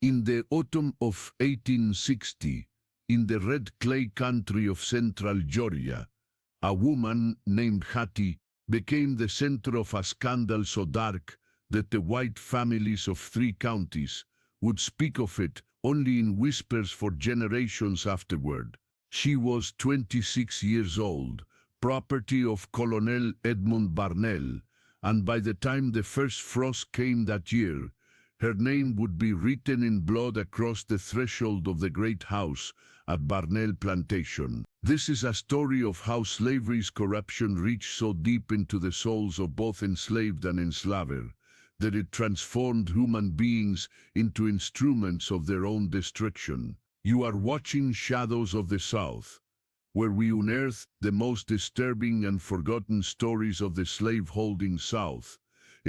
In the autumn of 1860, in the red clay country of central Georgia, a woman named Hattie became the center of a scandal so dark that the white families of 3 counties would speak of it only in whispers for generations afterward. She was 26 years old, property of Colonel Edmund Barnell, and by the time the first frost came that year, her name would be written in blood across the threshold of the great house at Barnell Plantation. This is a story of how slavery's corruption reached so deep into the souls of both enslaved and enslaver, that it transformed human beings into instruments of their own destruction. You are watching Shadows of the South, where we unearth the most disturbing and forgotten stories of the slave-holding South,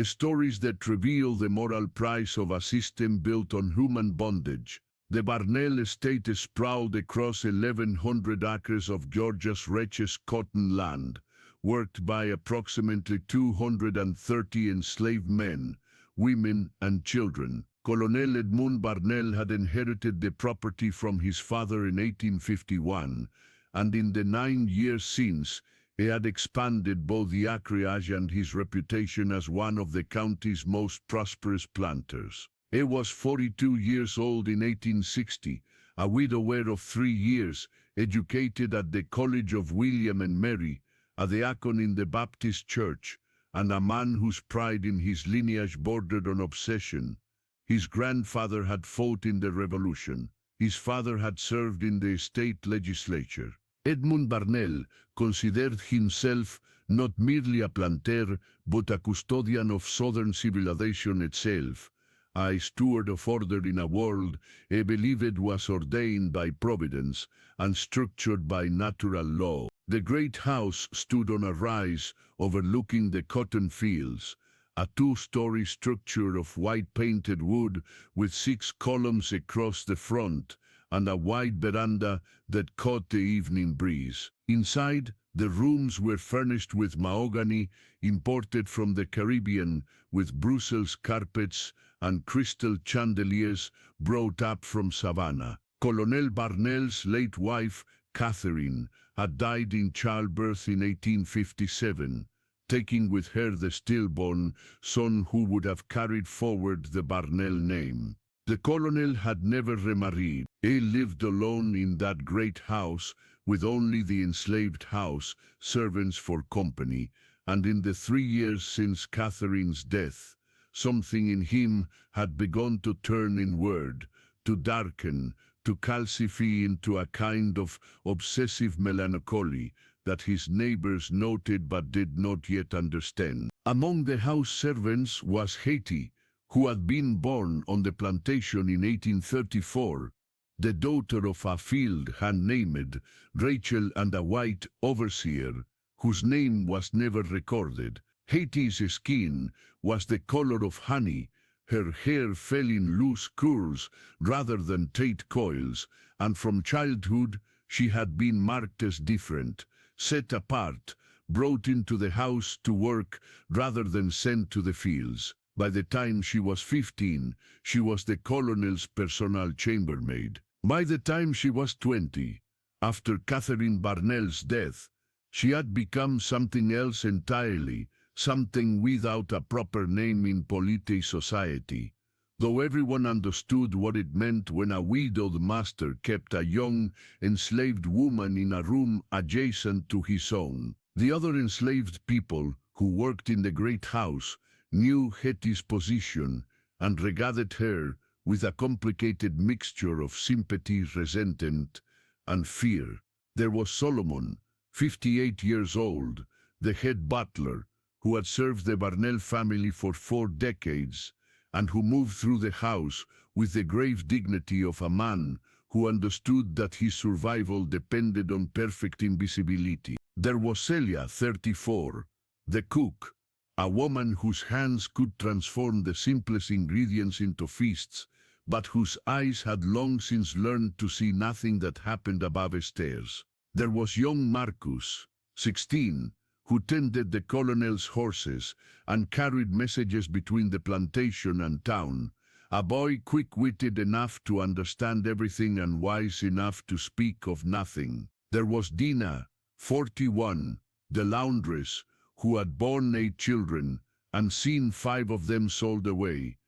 stories that reveal the moral price of a system built on human bondage. The Barnell estate sprawled across 1,100 acres of Georgia's richest cotton land, worked by approximately 230 enslaved men, women, and children. Colonel Edmund Barnell had inherited the property from his father in 1851, and in the 9 years since, he had expanded both the acreage and his reputation as one of the county's most prosperous planters. He was 42 years old in 1860, a widower of 3 years, educated at the College of William and Mary, a diacon in the Baptist Church, and a man whose pride in his lineage bordered on obsession. His grandfather had fought in the Revolution. His father had served in the state legislature. Edmund Barnell considered himself not merely a planter, but a custodian of Southern civilization itself, a steward of order in a world he believed was ordained by Providence and structured by natural law. The great house stood on a rise overlooking the cotton fields, a 2-story structure of white-painted wood with 6 columns across the front and a wide veranda that caught the evening breeze. Inside, the rooms were furnished with mahogany imported from the Caribbean, with Brussels carpets and crystal chandeliers brought up from Savannah. Colonel Barnell's late wife, Catherine, had died in childbirth in 1857, taking with her the stillborn son who would have carried forward the Barnell name. The colonel had never remarried. He lived alone in that great house, with only the enslaved house servants for company, and in the 3 years since Catherine's death, something in him had begun to turn inward, to darken, to calcify into a kind of obsessive melancholy that his neighbors noted but did not yet understand. Among the house servants was Hattie, who had been born on the plantation in 1834, the daughter of a field hand named Rachel and a white overseer, whose name was never recorded. Hattie's skin was the color of honey, her hair fell in loose curls rather than tight coils, and from childhood she had been marked as different, set apart, brought into the house to work rather than sent to the fields. By the time she was 15, she was the colonel's personal chambermaid. By the time she was 20, after Catherine Barnell's death, she had become something else entirely, something without a proper name in polite society, though everyone understood what it meant when a widowed master kept a young, enslaved woman in a room adjacent to his own. The other enslaved people who worked in the great house knew Hattie's position and regarded her with a complicated mixture of sympathy, resentment, and fear. There was Solomon, 58 years old, the head butler, who had served the Barnell family for 4 decades, and who moved through the house with the grave dignity of a man who understood that his survival depended on perfect invisibility. There was Celia, 34, the cook, a woman whose hands could transform the simplest ingredients into feasts, but whose eyes had long since learned to see nothing that happened above stairs. There was young Marcus, 16, who tended the colonel's horses and carried messages between the plantation and town, a boy quick-witted enough to understand everything and wise enough to speak of nothing. There was Dina, 41, the laundress, who had borne 8 children and seen 5 of them sold away,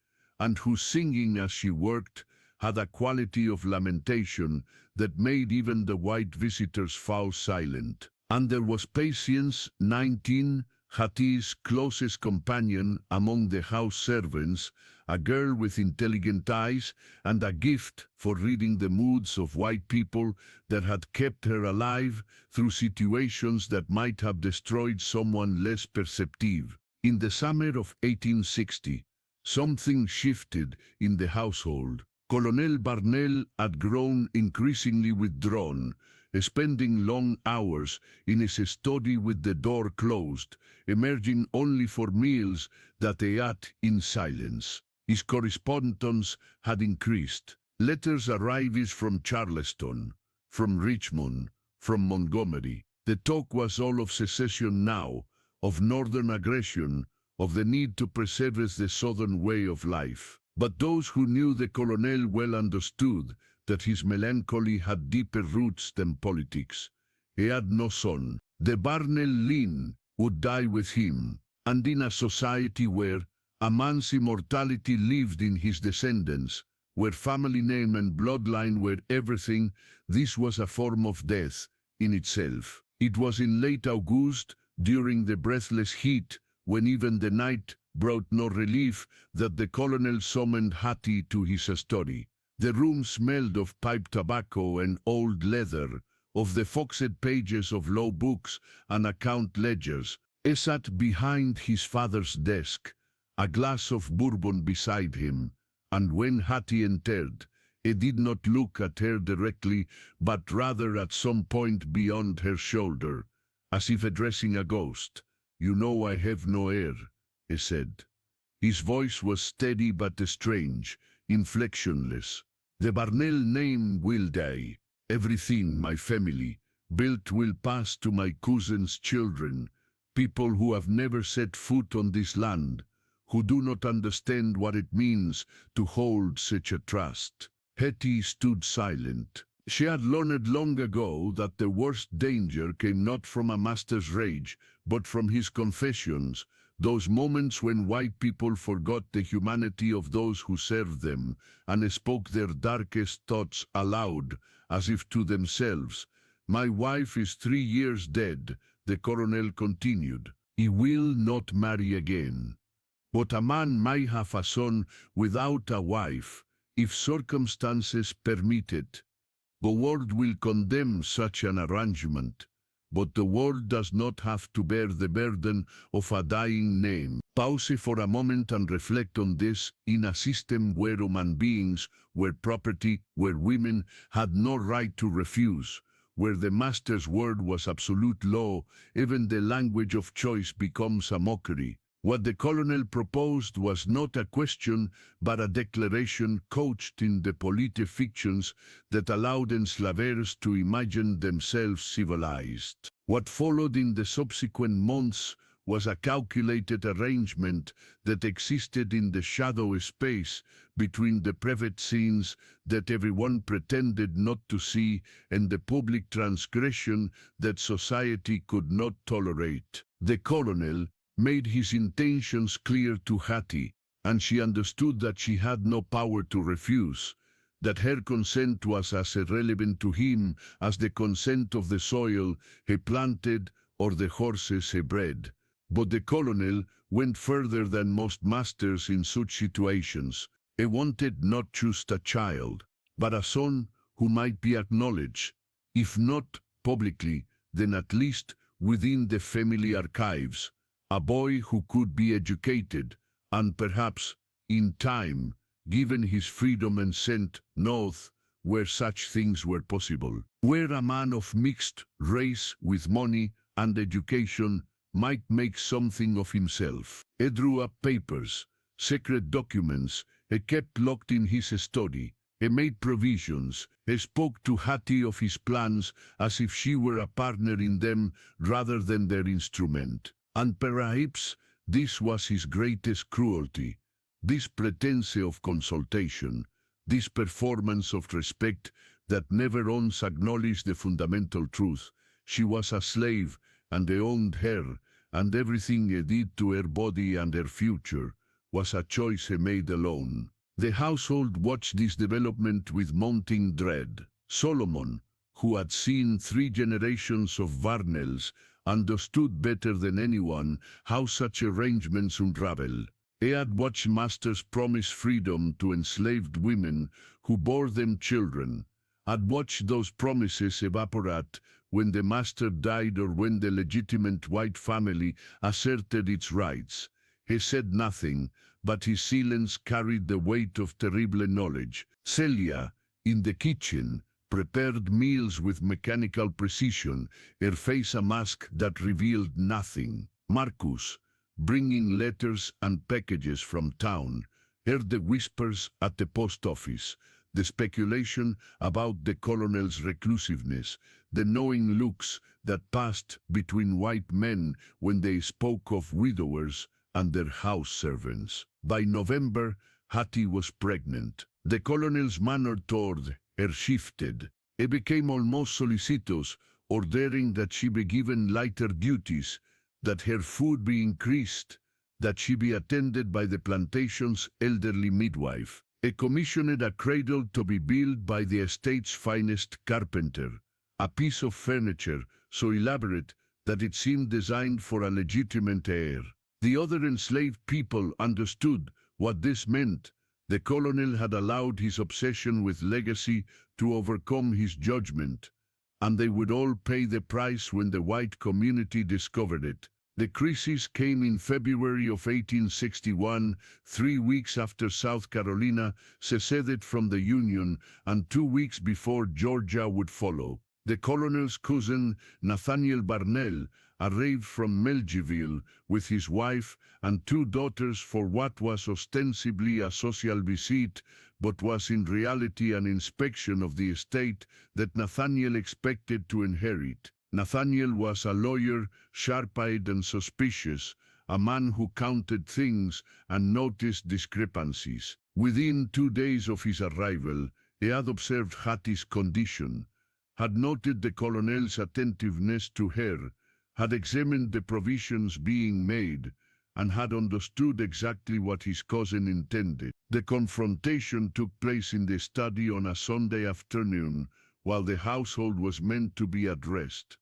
and whose singing as she worked had a quality of lamentation that made even the white visitors fall silent. And there was Patience, 19, Hattie's closest companion among the house servants, a girl with intelligent eyes and a gift for reading the moods of white people that had kept her alive through situations that might have destroyed someone less perceptive. In the summer of 1860, something shifted in the household. Colonel Barnell had grown increasingly withdrawn, spending long hours in his study with the door closed, emerging only for meals that he ate in silence. His correspondence had increased. Letters arrived from Charleston, from Richmond, from Montgomery. The talk was all of secession now, of northern aggression, of the need to preserve the southern way of life. But those who knew the colonel well understood that his melancholy had deeper roots than politics. He had no son. The Barnell line would die with him, and in a society where a man's immortality lived in his descendants, where family name and bloodline were everything, this was a form of death in itself. It was in late August, during the breathless heat, when even the night brought no relief, that the colonel summoned Hattie to his study. The room smelled of pipe tobacco and old leather, of the foxed pages of law books and account ledgers. He sat behind his father's desk, a glass of bourbon beside him, and when Hattie entered, he did not look at her directly, but rather at some point beyond her shoulder, as if addressing a ghost. "You know I have no heir," he said. His voice was steady but strange, inflectionless. "The Barnell name will die. Everything my family built will pass to my cousin's children, people who have never set foot on this land, who do not understand what it means to hold such a trust." Hattie stood silent. She had learned long ago that the worst danger came not from a master's rage, but from his confessions, those moments when white people forgot the humanity of those who served them and spoke their darkest thoughts aloud, as if to themselves. "My wife is 3 years dead," the colonel continued. "He will not marry again. But a man may have a son without a wife, if circumstances permit it. The world will condemn such an arrangement, but the world does not have to bear the burden of a dying name." Pause for a moment and reflect on this. In a system where human beings were property, where women had no right to refuse, where the master's word was absolute law, even the language of choice becomes a mockery. What the colonel proposed was not a question, but a declaration couched in the polite fictions that allowed enslavers to imagine themselves civilized. What followed in the subsequent months was a calculated arrangement that existed in the shadow space between the private scenes that everyone pretended not to see and the public transgression that society could not tolerate. The colonel made his intentions clear to Hattie, and she understood that she had no power to refuse, that her consent was as irrelevant to him as the consent of the soil he planted or the horses he bred. But the colonel went further than most masters in such situations. He wanted not just a child, but a son who might be acknowledged, if not publicly, then at least within the family archives. A boy who could be educated, and perhaps, in time, given his freedom and sent north, where such things were possible, where a man of mixed race with money and education might make something of himself. He drew up papers, secret documents, he kept locked in his study. He made provisions. He spoke to Hattie of his plans as if she were a partner in them rather than their instrument. And perhaps this was his greatest cruelty. This pretense of consultation, this performance of respect that never once acknowledged the fundamental truth. She was a slave, and they owned her, and everything he did to her body and her future was a choice he made alone. The household watched this development with mounting dread. Solomon, who had seen 3 generations of Varnels, understood better than anyone how such arrangements unravel. He had watched masters promise freedom to enslaved women who bore them children, had watched those promises evaporate when the master died or when the legitimate white family asserted its rights. He said nothing, but his silence carried the weight of terrible knowledge. Celia, in the kitchen, prepared meals with mechanical precision, her face a mask that revealed nothing. Marcus, bringing letters and packages from town, heard the whispers at the post office, the speculation about the colonel's reclusiveness, the knowing looks that passed between white men when they spoke of widowers and their house servants. By November, Hattie was pregnant. The colonel's manner toward her shifted. He became almost solicitous, ordering that she be given lighter duties, that her food be increased, that she be attended by the plantation's elderly midwife. He commissioned a cradle to be built by the estate's finest carpenter, a piece of furniture so elaborate that it seemed designed for a legitimate heir. The other enslaved people understood what this meant. The colonel had allowed his obsession with legacy to overcome his judgment, and they would all pay the price when the white community discovered it. The crisis came in February of 1861, 3 weeks after South Carolina seceded from the Union and 2 weeks before Georgia would follow. The colonel's cousin, Nathaniel Barnell, arrived from Melgeville with his wife and 2 daughters for what was ostensibly a social visit, but was in reality an inspection of the estate that Nathaniel expected to inherit. Nathaniel was a lawyer, sharp-eyed and suspicious, a man who counted things and noticed discrepancies. Within 2 days of his arrival, he had observed Hattie's condition, had noted the colonel's attentiveness to her, had examined the provisions being made, and had understood exactly what his cousin intended. The confrontation took place in the study on a Sunday afternoon, while the household was meant to be at rest.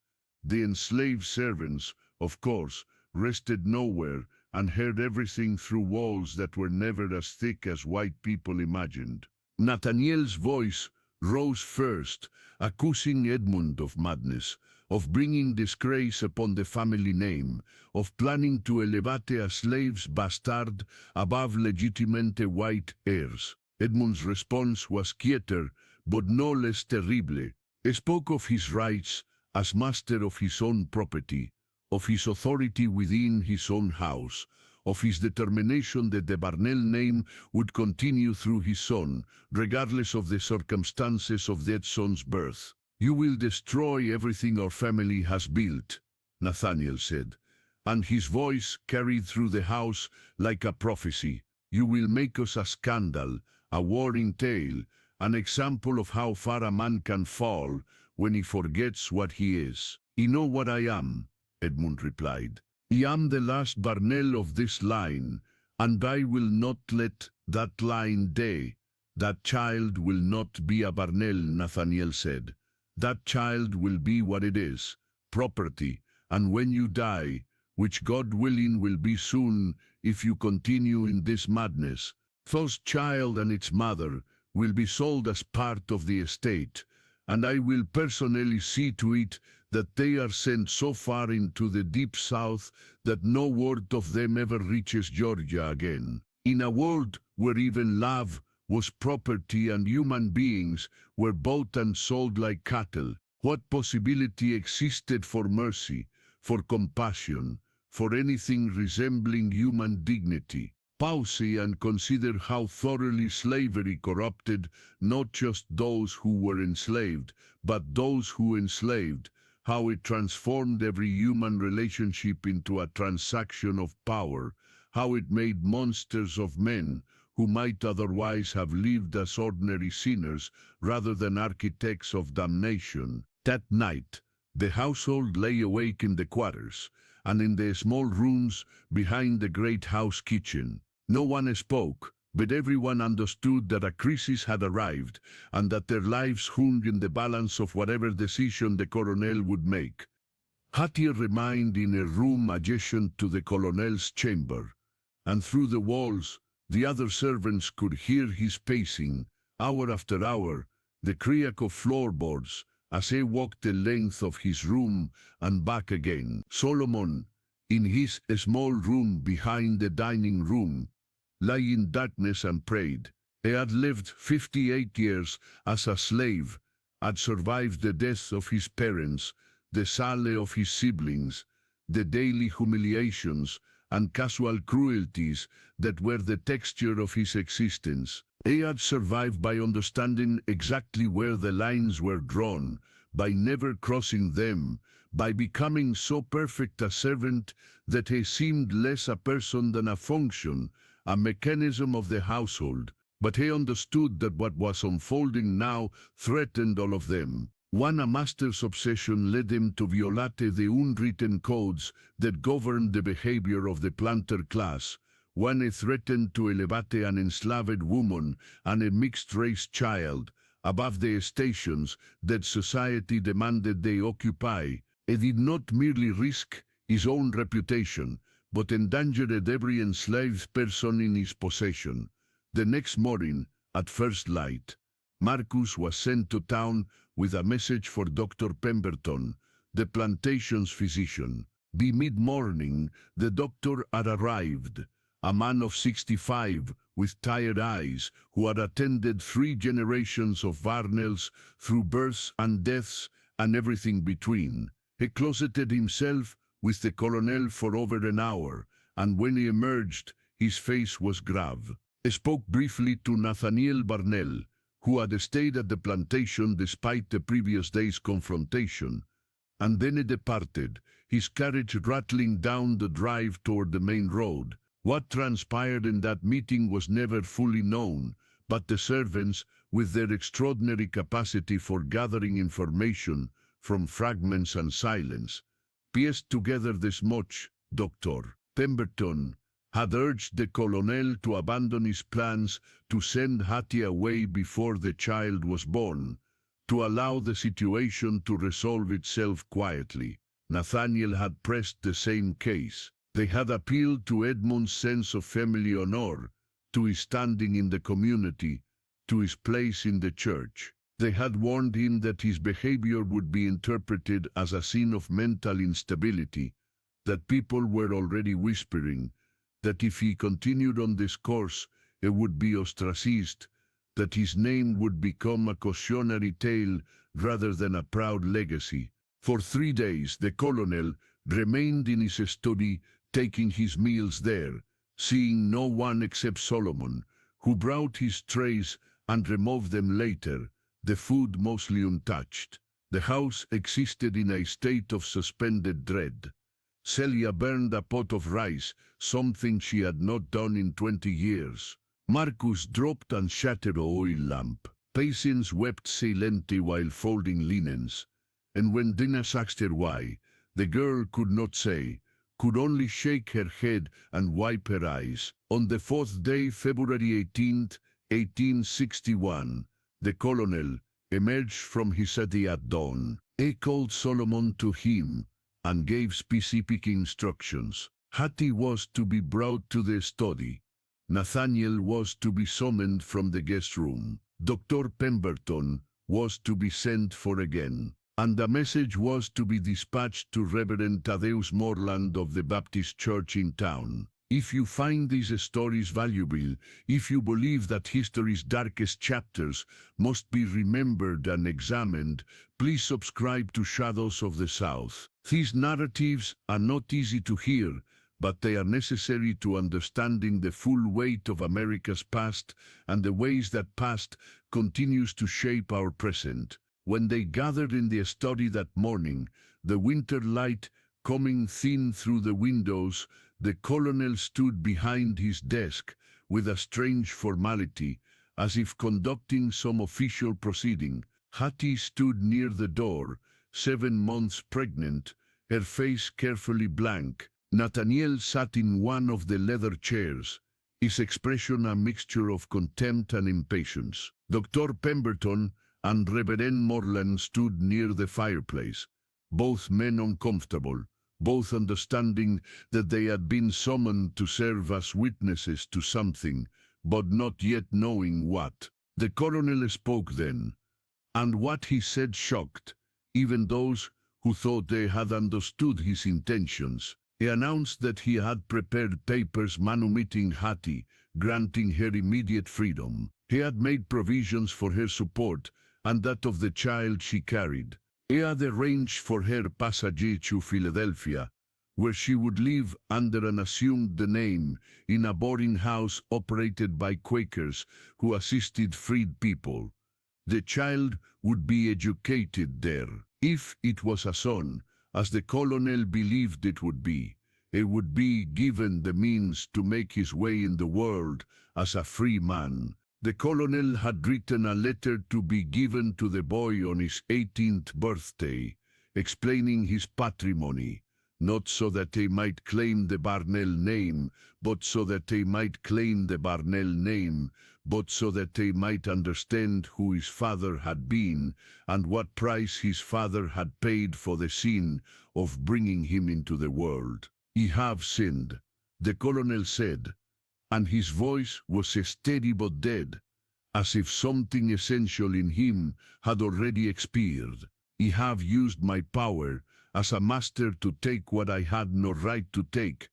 The enslaved servants, of course, rested nowhere and heard everything through walls that were never as thick as white people imagined. Nathaniel's voice rose first, accusing Edmund of madness, of bringing disgrace upon the family name, of planning to elevate a slave's bastard above legitimate white heirs. Edmund's response was quieter, but no less terrible. He spoke of his rights as master of his own property, of his authority within his own house, of his determination that the Barnell name would continue through his son, regardless of the circumstances of that son's birth. "You will destroy everything our family has built," Nathaniel said, and his voice carried through the house like a prophecy. "You will make us a scandal, a warring tale, an example of how far a man can fall when he forgets what he is." "You know what I am," Edmund replied. "I am the last Barnell of this line, and I will not let that line die." "That child will not be a Barnell," Nathaniel said. "That child will be what it is, property, and when you die, which God willing will be soon if you continue in this madness, those child and its mother will be sold as part of the estate, and I will personally see to it that they are sent so far into the deep south that no word of them ever reaches Georgia again." In a world where even love was property and human beings were bought and sold like cattle, what possibility existed for mercy, for compassion, for anything resembling human dignity? Pause and consider how thoroughly slavery corrupted not just those who were enslaved, but those who enslaved, how it transformed every human relationship into a transaction of power, how it made monsters of men who might otherwise have lived as ordinary sinners rather than architects of damnation. That night, the household lay awake in the quarters, and in the small rooms behind the great house kitchen. No one spoke, but everyone understood that a crisis had arrived, and that their lives hung in the balance of whatever decision the colonel would make. Hattie remained in a room adjacent to the colonel's chamber, and through the walls, the other servants could hear his pacing, hour after hour, the creak of floorboards, as he walked the length of his room and back again. Solomon, in his small room behind the dining room, lay in darkness and prayed. He had lived 58 years as a slave, had survived the death of his parents, the sale of his siblings, the daily humiliations and casual cruelties that were the texture of his existence. He had survived by understanding exactly where the lines were drawn, by never crossing them, by becoming so perfect a servant that he seemed less a person than a function, a mechanism of the household. But he understood that what was unfolding now threatened all of them. When a master's obsession led him to violate the unwritten codes that governed the behavior of the planter class, when he threatened to elevate an enslaved woman and a mixed-race child above the stations that society demanded they occupy, he did not merely risk his own reputation, but endangered every enslaved person in his possession. The next morning, at first light, Marcus was sent to town with a message for Dr. Pemberton, the plantation's physician. By mid-morning, the doctor had arrived, a man of 65, with tired eyes, who had attended 3 generations of Varnells through births and deaths and everything between. He closeted himself with the colonel for over an hour, and when he emerged, his face was grave. He spoke briefly to Nathaniel Barnell, who had stayed at the plantation despite the previous day's confrontation, and then he departed, his carriage rattling down the drive toward the main road. What transpired in that meeting was never fully known, but the servants, with their extraordinary capacity for gathering information from fragments and silence, pieced together this much. Dr. Pemberton had urged the colonel to abandon his plans to send Hattie away before the child was born, to allow the situation to resolve itself quietly. Nathaniel had pressed the same case. They had appealed to Edmund's sense of family honor, to his standing in the community, to his place in the church. They had warned him that his behavior would be interpreted as a sign of mental instability, that people were already whispering that if he continued on this course, he would be ostracized, that his name would become a cautionary tale rather than a proud legacy. For 3 days the colonel remained in his study, taking his meals there, seeing no one except Solomon, who brought his trays and removed them later, the food mostly untouched. The house existed in a state of suspended dread. Celia burned a pot of rice, something she had not done in 20 years. Marcus dropped and shattered a oil lamp. Patience wept silently while folding linens, and when Dina asked her why, the girl could not say, could only shake her head and wipe her eyes. On the 4th day, February 18th, 1861, the colonel emerged from his study at dawn. He called Solomon to him and gave specific instructions. Hattie was to be brought to the study. Nathaniel was to be summoned from the guest room. Dr. Pemberton was to be sent for again, and a message was to be dispatched to Reverend Thaddeus Morland of the Baptist Church in town. If you find these stories valuable, if you believe that history's darkest chapters must be remembered and examined, please subscribe to Shadows of the South. These narratives are not easy to hear, but they are necessary to understanding the full weight of America's past and the ways that past continues to shape our present. When they gathered in the study that morning, the winter light coming thin through the windows, The colonel stood behind his desk with a strange formality, as if conducting some official proceeding. Hattie stood near the door, 7 months pregnant, her face carefully blank. Nathaniel sat in one of the leather chairs, his expression a mixture of contempt and impatience. Dr. Pemberton and Reverend Morland stood near the fireplace, both men uncomfortable, both understanding that they had been summoned to serve as witnesses to something, but not yet knowing what. The colonel spoke then, and what he said shocked even those who thought they had understood his intentions. He announced that he had prepared papers manumitting Hattie, granting her immediate freedom. He had made provisions for her support and that of the child she carried. He had arranged for her passage to Philadelphia, where she would live under an assumed name in a boarding house operated by Quakers who assisted freed people. The child would be educated there. If it was a son, as the colonel believed it would be given the means to make his way in the world as a free man. The colonel had written a letter to be given to the boy on his 18th birthday, explaining his patrimony, not so that they might claim the Barnell name, but so that they might understand who his father had been and what price his father had paid for the sin of bringing him into the world. "Ye have sinned," the colonel said, and his voice was steady but dead, as if something essential in him had already expired. "Ye have used my power as a master to take what I had no right to take,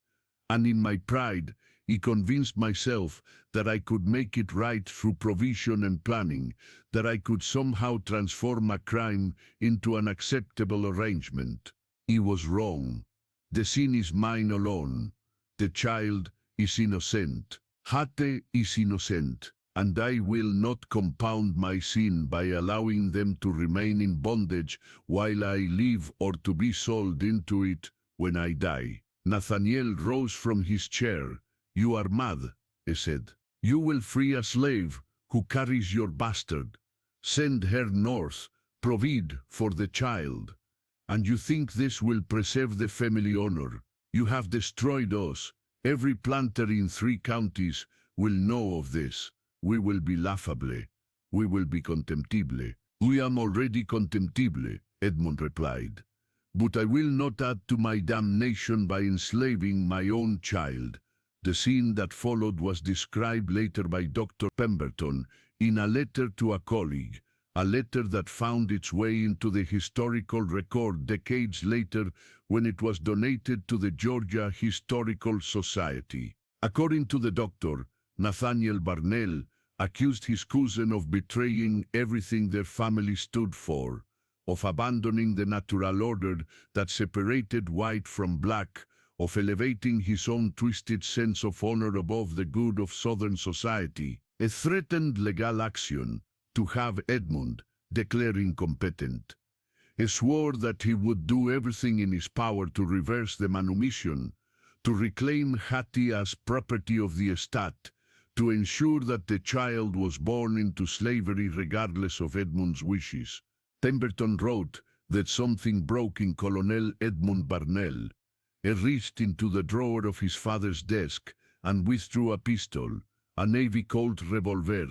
and in my pride I convinced myself that I could make it right through provision and planning, that I could somehow transform a crime into an acceptable arrangement. I was wrong. The sin is mine alone. The child is innocent. Hattie is innocent, and I will not compound my sin by allowing them to remain in bondage while I live or to be sold into it when I die." Nathaniel rose from his chair. "You are mad," he said. "You will free a slave who carries your bastard, send her north, provide for the child, and you think this will preserve the family honor. You have destroyed us. Every planter in 3 counties will know of this. We will be laughably. We will be contemptible." "We am already contemptible," Edmund replied. "But I will not add to my damnation by enslaving my own child." The scene that followed was described later by Dr. Pemberton in a letter to a colleague, a letter that found its way into the historical record decades later when it was donated to the Georgia Historical Society. According to the doctor, Nathaniel Barnell accused his cousin of betraying everything their family stood for, of abandoning the natural order that separated white from black, of elevating his own twisted sense of honor above the good of Southern society. He threatened legal action to have Edmund declared incompetent. He swore that he would do everything in his power to reverse the manumission, to reclaim Hattie as property of the estate, to ensure that the child was born into slavery regardless of Edmund's wishes. Pemberton wrote that something broke in Colonel Edmund Barnell. He reached into the drawer of his father's desk and withdrew a pistol, a Navy Colt revolver,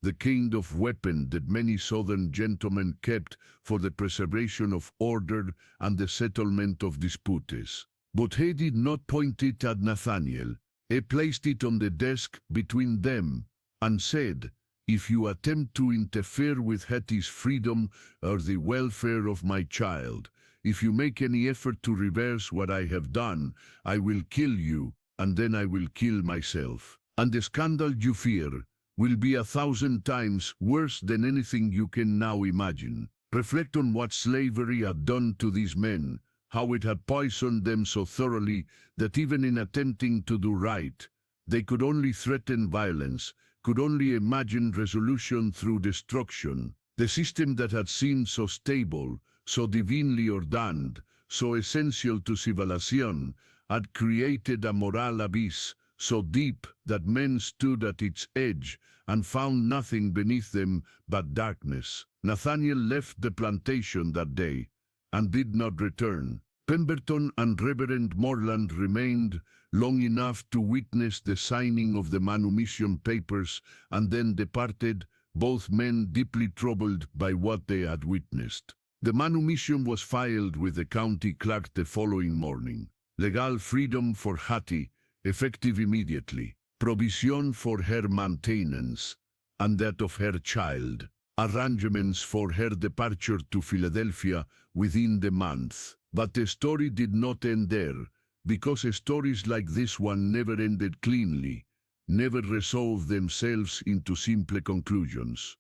the kind of weapon that many Southern gentlemen kept for the preservation of order and the settlement of disputes. But he did not point it at Nathaniel. He placed it on the desk between them and said, "If you attempt to interfere with Hattie's freedom or the welfare of my child, if you make any effort to reverse what I have done, I will kill you, and then I will kill myself. And the scandal you fear will be 1,000 times worse than anything you can now imagine. Reflect on what slavery had done to these men, how it had poisoned them so thoroughly that even in attempting to do right, they could only threaten violence, could only imagine resolution through destruction. The system that had seemed so stable, so divinely ordained, so essential to civilization, had created a moral abyss so deep that men stood at its edge and found nothing beneath them but darkness. Nathaniel left the plantation that day and did not return. Pemberton and Reverend Morland remained long enough to witness the signing of the manumission papers and then departed, both men deeply troubled by what they had witnessed. The manumission was filed with the county clerk the following morning. Legal freedom for Hattie, effective immediately. Provision for her maintenance and that of her child. Arrangements for her departure to Philadelphia within the month. But the story did not end there, because stories like this one never ended cleanly, never resolved themselves into simple conclusions.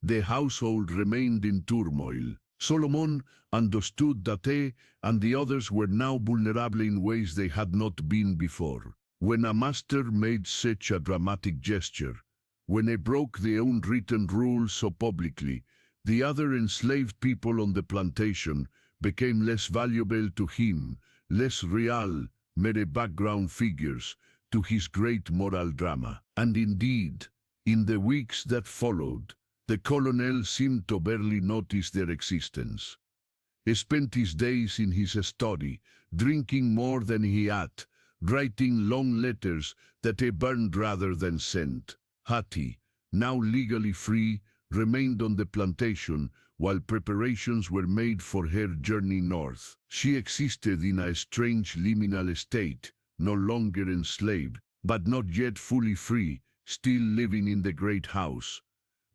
The household remained in turmoil. Solomon understood that they and the others were now vulnerable in ways they had not been before. When a master made such a dramatic gesture, when he broke the unwritten rules so publicly, the other enslaved people on the plantation became less valuable to him, less real, mere background figures to his great moral drama. And indeed, in the weeks that followed, the colonel seemed to barely notice their existence. He spent his days in his study, drinking more than he ate, writing long letters that he burned rather than sent. Hattie, now legally free, remained on the plantation while preparations were made for her journey north. She existed in a strange liminal state, no longer enslaved, but not yet fully free, still living in the great house,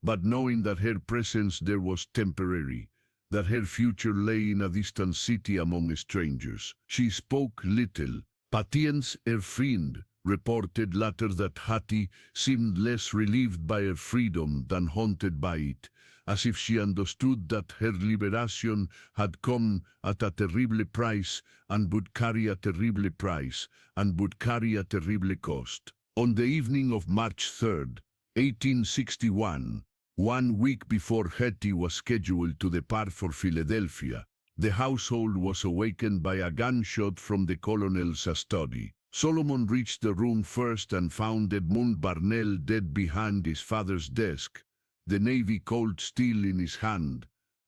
but knowing that her presence there was temporary, that her future lay in a distant city among strangers. She spoke little. Patience, her friend, reported later that Hattie seemed less relieved by her freedom than haunted by it, as if she understood that her liberation had come at a terrible price and would carry a terrible price and would carry a terrible cost. On the evening of March 3rd, 1861, 1 week before Hattie was scheduled to depart for Philadelphia, the household was awakened by a gunshot from the colonel's study. Solomon reached the room first and found Edmund Barnell dead behind his father's desk, the Navy Colt steel in his hand,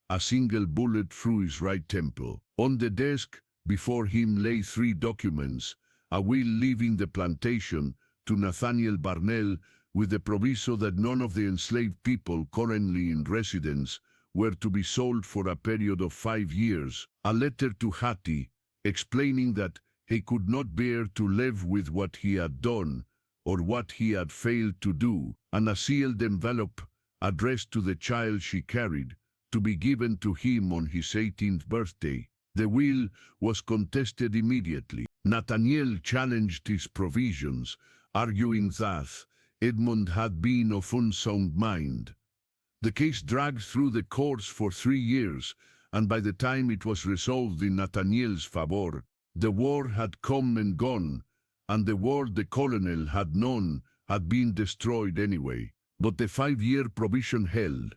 a single bullet through his right temple. On the desk, before him lay 3 documents, a will leaving the plantation to Nathaniel Barnell with the proviso that none of the enslaved people currently in residence were to be sold for a period of 5 years, a letter to Hattie explaining that he could not bear to live with what he had done or what he had failed to do, and a sealed envelope addressed to the child she carried, to be given to him on his 18th birthday. The will was contested immediately. Nathaniel challenged his provisions, arguing that Edmund had been of unsound mind. The case dragged through the courts for 3 years, and by the time it was resolved in Nathaniel's favor, the war had come and gone, and the world the colonel had known had been destroyed anyway. But the 5-year provision held,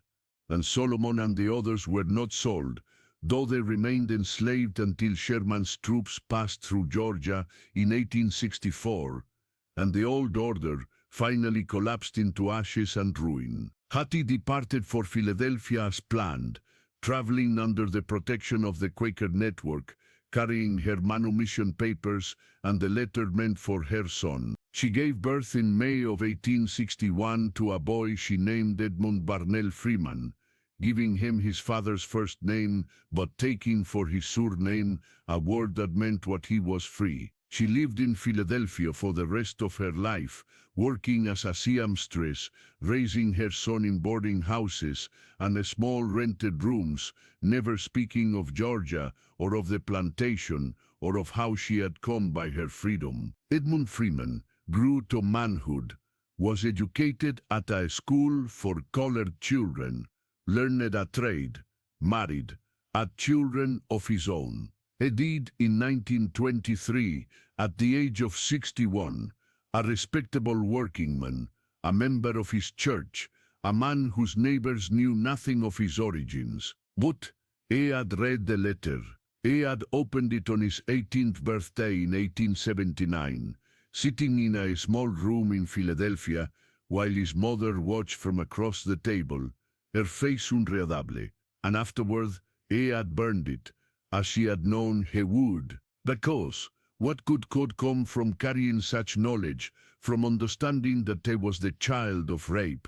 and Solomon and the others were not sold, though they remained enslaved until Sherman's troops passed through Georgia in 1864, and the old order finally collapsed into ashes and ruin. Hattie departed for Philadelphia as planned, traveling under the protection of the Quaker network, carrying her manumission papers and the letter meant for her son. She gave birth in May of 1861 to a boy she named Edmund Barnell Freeman, giving him his father's first name, but taking for his surname a word that meant what he was free. She lived in Philadelphia for the rest of her life, working as a seamstress, raising her son in boarding houses and small rented rooms, never speaking of Georgia or of the plantation or of how she had come by her freedom. Edmund Freeman grew to manhood, was educated at a school for colored children, learned a trade, married, had children of his own. He died in 1923 at the age of 61, a respectable working man, a member of his church, a man whose neighbors knew nothing of his origins. But he had read the letter. Had opened it on his 18th birthday in 1879, sitting in a small room in Philadelphia, while his mother watched from across the table, her face unreadable, and afterward had burned it, as she had known he would. Because what good could come from carrying such knowledge, from understanding that he was the child of rape,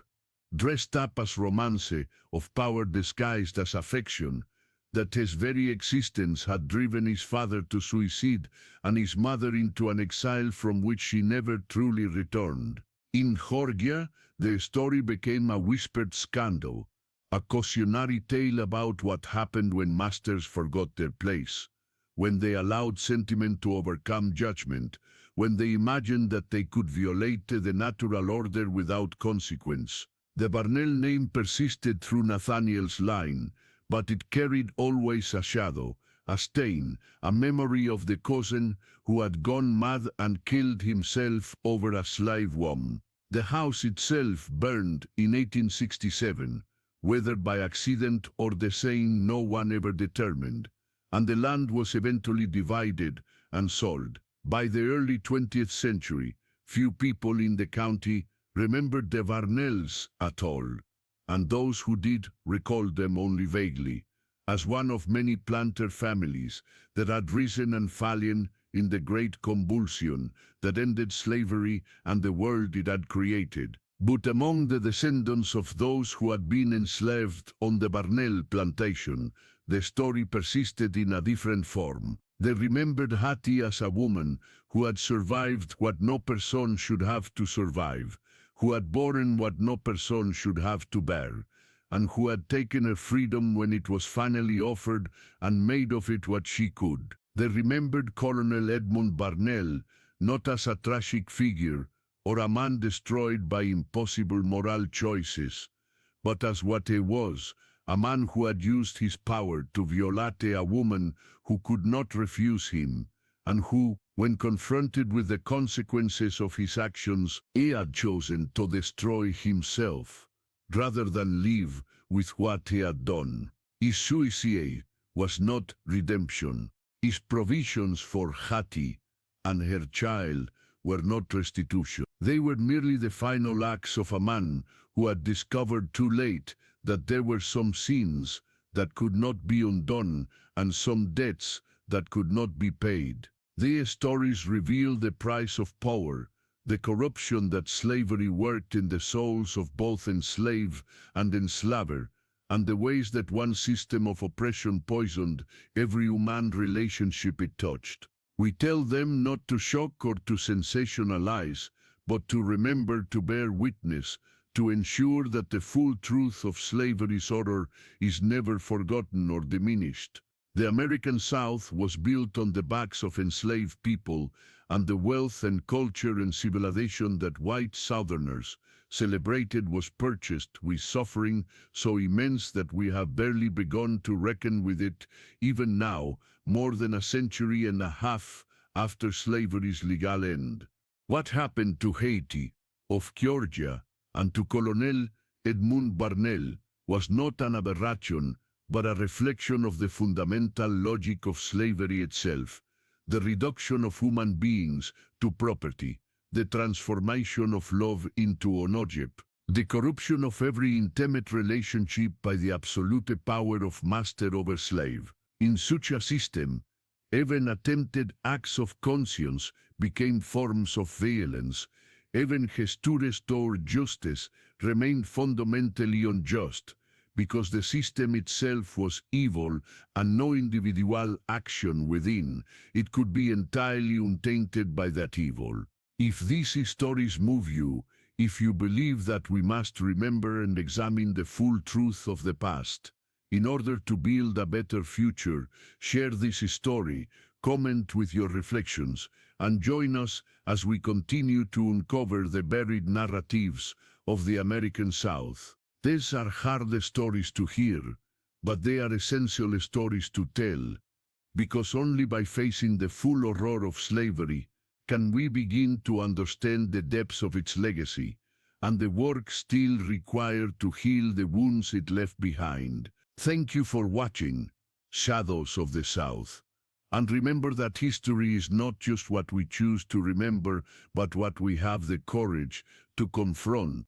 dressed up as romance, of power disguised as affection, that his very existence had driven his father to suicide and his mother into an exile from which she never truly returned. In Georgia, the story became a whispered scandal, a cautionary tale about what happened when masters forgot their place, when they allowed sentiment to overcome judgment, when they imagined that they could violate the natural order without consequence. The Barnell name persisted through Nathaniel's line, but it carried always a shadow, a stain, a memory of the cousin who had gone mad and killed himself over a slave woman. The house itself burned in 1867, whether by accident or design no one ever determined, and the land was eventually divided and sold. By the early 20th century, few people in the county remembered the Barnells at all, and those who did recalled them only vaguely, as one of many planter families that had risen and fallen in the great convulsion that ended slavery and the world it had created. But among the descendants of those who had been enslaved on the Barnell plantation, the story persisted in a different form. They remembered Hattie as a woman who had survived what no person should have to survive, who had borne what no person should have to bear, and who had taken her freedom when it was finally offered and made of it what she could. They remembered Colonel Edmund Barnell not as a tragic figure or a man destroyed by impossible moral choices, but as what he was, a man who had used his power to violate a woman who could not refuse him, and who, when confronted with the consequences of his actions, he had chosen to destroy himself, rather than live with what he had done. His suicide was not redemption. His provisions for Hattie and her child were not restitution. They were merely the final acts of a man who had discovered too late that there were some sins that could not be undone and some debts that could not be paid. These stories reveal the price of power, the corruption that slavery worked in the souls of both enslaved and enslaver, and the ways that one system of oppression poisoned every human relationship it touched. We tell them not to shock or to sensationalize, but to remember, to bear witness, to ensure that the full truth of slavery's horror is never forgotten or diminished. The American South was built on the backs of enslaved people, and the wealth and culture and civilization that white Southerners celebrated was purchased with suffering so immense that we have barely begun to reckon with it, even now, more than a century and a half after slavery's legal end. What happened to Hattie, of Georgia, and to Colonel Edmund Barnell was not an aberration, but a reflection of the fundamental logic of slavery itself, the reduction of human beings to property, the transformation of love into an object, the corruption of every intimate relationship by the absolute power of master over slave. In such a system, even attempted acts of conscience became forms of violence. Even gestures toward justice remained fundamentally unjust, because the system itself was evil and no individual action within it could be entirely untainted by that evil. If these stories move you, if you believe that we must remember and examine the full truth of the past, in order to build a better future, share this story, comment with your reflections, and join us as we continue to uncover the buried narratives of the American South. These are hard stories to hear, but they are essential stories to tell, because only by facing the full horror of slavery can we begin to understand the depths of its legacy and the work still required to heal the wounds it left behind. Thank you for watching. shadows of the South. And remember that history is not just what we choose to remember, but what we have the courage to confront.